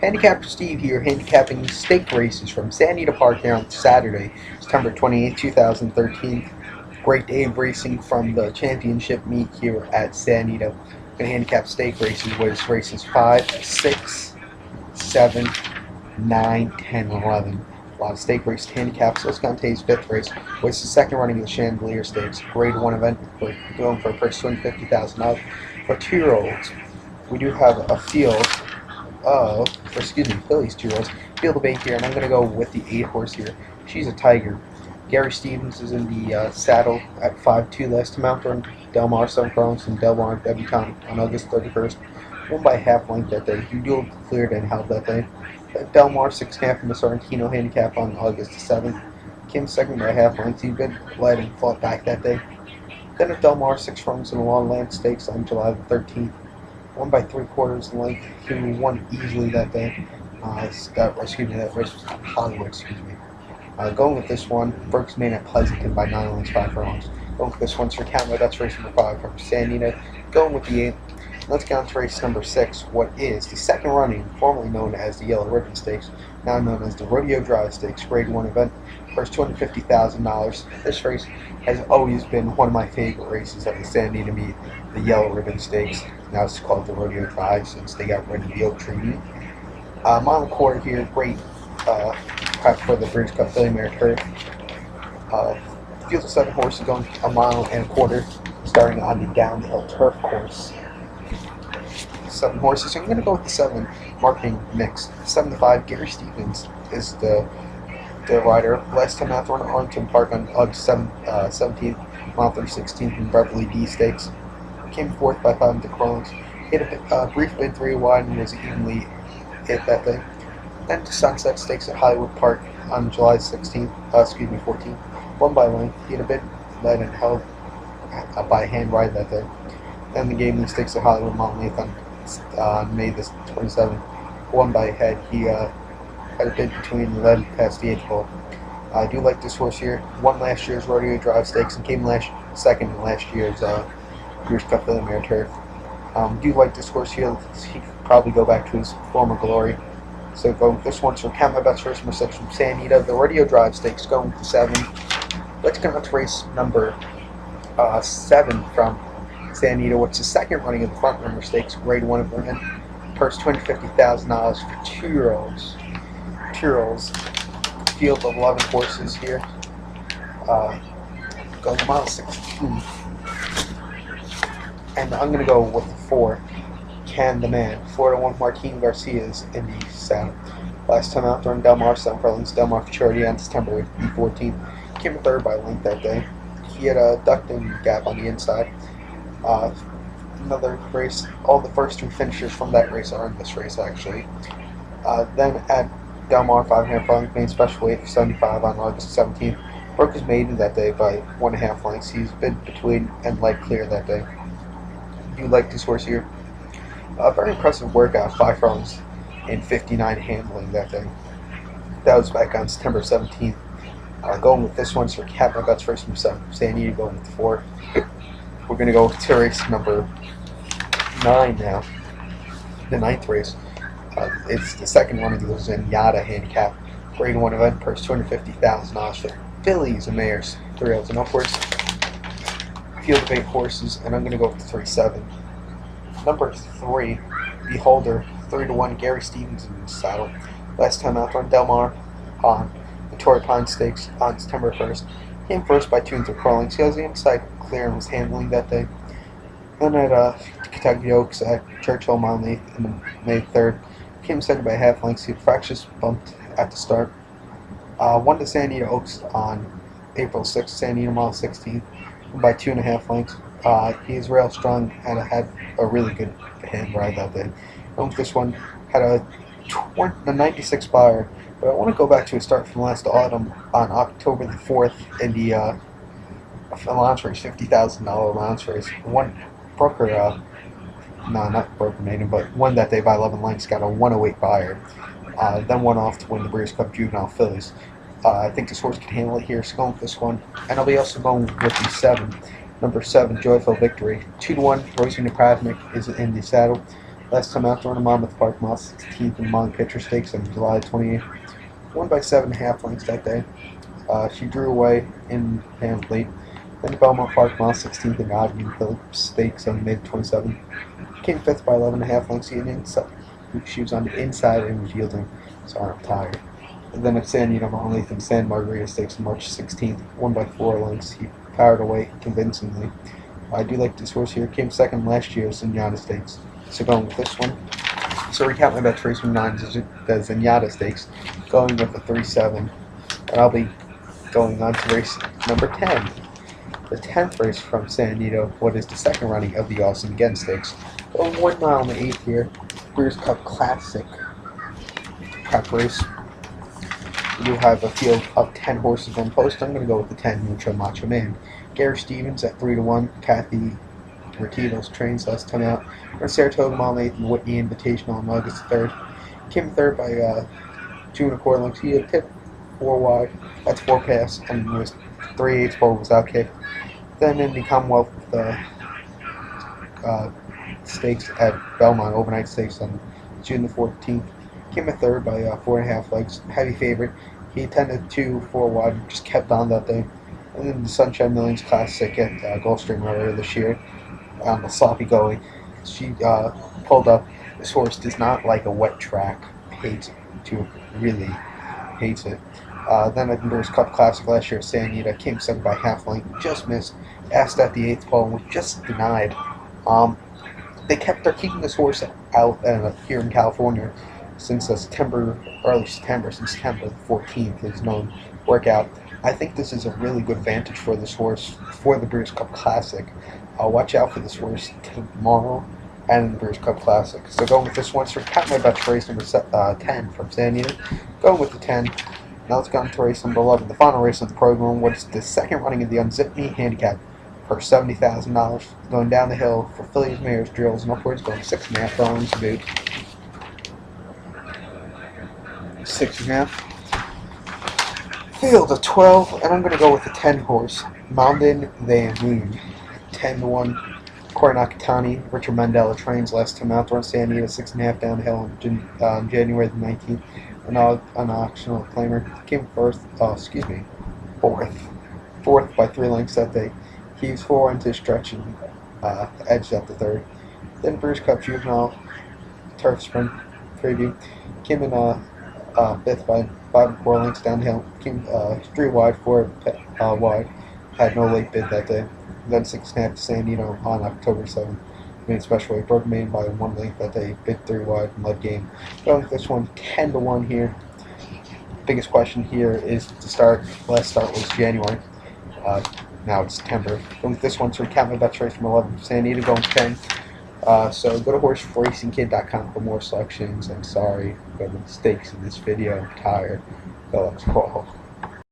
Handicapper Steve here, handicapping stake races from San Anita Park here on Saturday, September 28, 2013. Great day of racing from the championship meet here at San Anita. Going to handicap stake races, was races 5, 6, 7, 9, 10, and 11. A lot of stake race handicaps. Let's go on today's fifth race, which is the second running of the Chandelier Stakes. Grade 1 event. We're going for a purse of $250,000 for 2-year-olds. We do have a field Phillies 2-year-olds. Field of 8 here, and I'm going to go with the 8 horse here. She's a Tiger. Gary Stevens is in the saddle at 5-2 last time out during Del Mar Sunchronos and Del Mar Debutante on August 31st. Won by half length that day. He dual cleared and held that day. Del Mar 6.5 in the Sorrentino handicap on August 7th. Came second by half length. He'd been led and fought back that day. Then at Del Mar 6 runs in the Long Land Stakes on July the 13th. Won by 3/4 length. He won easily that day. That race was Hollywood, going with this one, Burke's main at Pleasanton by 9 lengths, 5 furlongs. Going with this one, Sir Countler, that's race number 5 from San Anita. Going with the 8. Let's get on to race number 6, what is the second running, formerly known as the Yellow Ribbon Stakes, now known as the Rodeo Drive Stakes, Grade 1 event. First $250,000. This race has always been one of my favorite races at the San Anita meet, the Yellow Ribbon Stakes. Now it's called the Rodeo Drive since they got rid of the oak tree meet. Mile and a quarter here, great prep for the British Cup Filly Mare Turf. Field of 7 horses going a mile and a quarter, starting on the downhill turf course. 7 horses. I'm going to go with the 7 marketing mix. 7-5. Gary Stevens is the rider. Last time out, on Arlington Park on August 17th, mile 3/16th in Beverly D Stakes. Came fourth by 5 into Crohn's. Hit a brief bid 3 wide and was evenly hit that day. Then to Sunset Stakes at Hollywood Park on July 14th. Won by length. He had a bit led and held by hand ride that day. Then the Gaming Stakes at Hollywood Mount Nathan on May the 27th. Won by head. He had a bid between the lead past the 8th hole. I do like this horse here. Won last year's Rodeo Drive Stakes and came second in last year's British Cup Filly Mare Turf. Do like this horse here. He could probably go back to his former glory. So going with this one, so count my bets first number 6 from San Anita, the Rodeo Drive Stakes, going with the 7. Let's go on to race number 7 from San Anita, which is the second running of the front runner stakes, Grade 1 event. Purse $250,000 for 2-year-olds. 2-year-olds. Field of 11 horses here. Going to mile 16. And I'm going to go with the 4. Can the Man. Florida 1 Martin Garcia is in the saddle. Last time out during Del Mar Sunchronos, Del Mar Futurity on September 14th. Came third by length that day. He had a ducting gap on the inside. Another race. All the first 3 finishers from that race are in this race actually. Then at Del Mar 5.5 furlong main special weight for 75 on August 17th. Broke his maiden that day by 1.5 lengths. He's been between and light clear that day. Do you like this horse here? Very impressive workout, 5 furlongs and 59 handling that day. That was back on September 17th. Going with this one, so Cat My Guts first from San Anita, going with the 4. We're going to go to race number 9 now, the 9th race. It's the second one of the Zenyatta handicap, Grade 1 event, purse $250,000 for fillies and mares, 3-year-olds and upwards. Field of 8 horses, and I'm going to go with the 3-7. Number 3, Beholder, 3-1, Gary Stevens in the saddle. Last time out on Del Mar on the Torrey Pine Stakes on September 1st. Came first by 2 3 lengths. He has the inside clear and was handling that day. Then at Kentucky Oaks at Churchill Mount in May 3rd. Came second by half lengths. He had fractious bumped at the start. Won the San Anita Oaks on April 6th, San Anita Mile 16th. By 2.5 lengths. He is rail strong and had a really good hand ride that day. With this one, had a 96 buyer, but I want to go back to a start from last autumn on October the 4th in the allowance race, $50,000 allowance race. One broker, no, not broker maiden, but won that day by 11 lengths, got a 108 buyer. Then went off to win the British Cup Juvenile Fillies. I think this horse can handle it here, so going with this one. And I'll be also going with the 7. Number 7, Joyful Victory. 2-1, Rosie Napravnik is in the saddle. Last time out, during a Monmouth Park, mile 16th in the Monmouth Pitcher Stakes on July 28th. Won by 7.5 lengths that day. She drew away in late. Then the Belmont Park mile 16th in Ogden Phillips Stakes on May 27th. She came 5th by 11.5 lengths. She was on the inside and was yielding, so I'm tired. And then at San Anita Mile 8th and San Margarita Stakes on March 16th, won by 4 lengths. He powered away convincingly. I do like this horse here. Came second last year at Zenyatta Stakes. So going with this one. So recap my bets race from 9 is the Zenyatta Stakes. Going with the 3-7. And I'll be going on to race number 10. The 10th race from San Anita, what is the second running of the Austin Again Stakes. Going 1 mile and 8 here. Breeders' Cup Classic prep race. We do have a field of 10 horses on post. I'm going to go with the 10 Mucho Macho Man. Gary Stevens at 3-1. Kathy Retitos trains last time out. We're Saratoga Mile 8th and Whitney Invitational on August 3rd. Came third by 2.25 lengths. He had tipped 4 wide. That's 4 pass and was 3/8 pole without kick. Then in the Commonwealth Stakes at Belmont, overnight stakes on June the 14th. Came a third by 4.5 legs. Heavy favorite. He attended 4 wide, just kept on that day. And then the Sunshine Millions Classic at Gulfstream earlier this year on the sloppy going. She pulled up. This horse does not like a wet track. Really hates it. Then at the Breeders' Cup Classic last year at San Anita, came second by half length, just missed. Asked at the 8th pole and was just denied. They're keeping this horse out here in California since early September, since September the 14th, his known workout. I think this is a really good advantage for this horse for the Breeders' Cup Classic. Watch out for this horse tomorrow and the Breeders' Cup Classic. So going with this one, so count my bets for race number 10 from San Anita. Going with the 10. Now let's go on to race number 11, the final race of the program, which is the second running of the Unzip Me Handicap for $70,000. Going down the hill for fillies, mares, drills, and upwards, going 6.5 dollars a boot. 6.5. Field of 12, and I'm going to go with the 10 horse, Mountain Van Moon. 10-1. Corey Nakatani, Richard Mandela trains last time out. Run San Anita 6.5 downhill on January the 19th. An optional claimer. Came fourth by 3 lengths that day. He was 4 into his stretch and edged out the 3rd. Then Breeders' Cup Juvenile Turf Sprint preview. Came in 5th by 5.25 lengths downhill. Came 3 wide, 4 wide. Had no late bid that day. Then 6.5 to San Anita on October 7th. Made special weight. Broke main by 1 length that day. Bid 3 wide and led game. Going with this one, 10-1 here. Biggest question here is the start. Last start was January. Now it's September. Going with this one, so recap my bets race from 11 to San Anita, going 10. So go to horseracingkid.com for more selections. I'm sorry for the mistakes in this video. I'm tired. Go, let's call.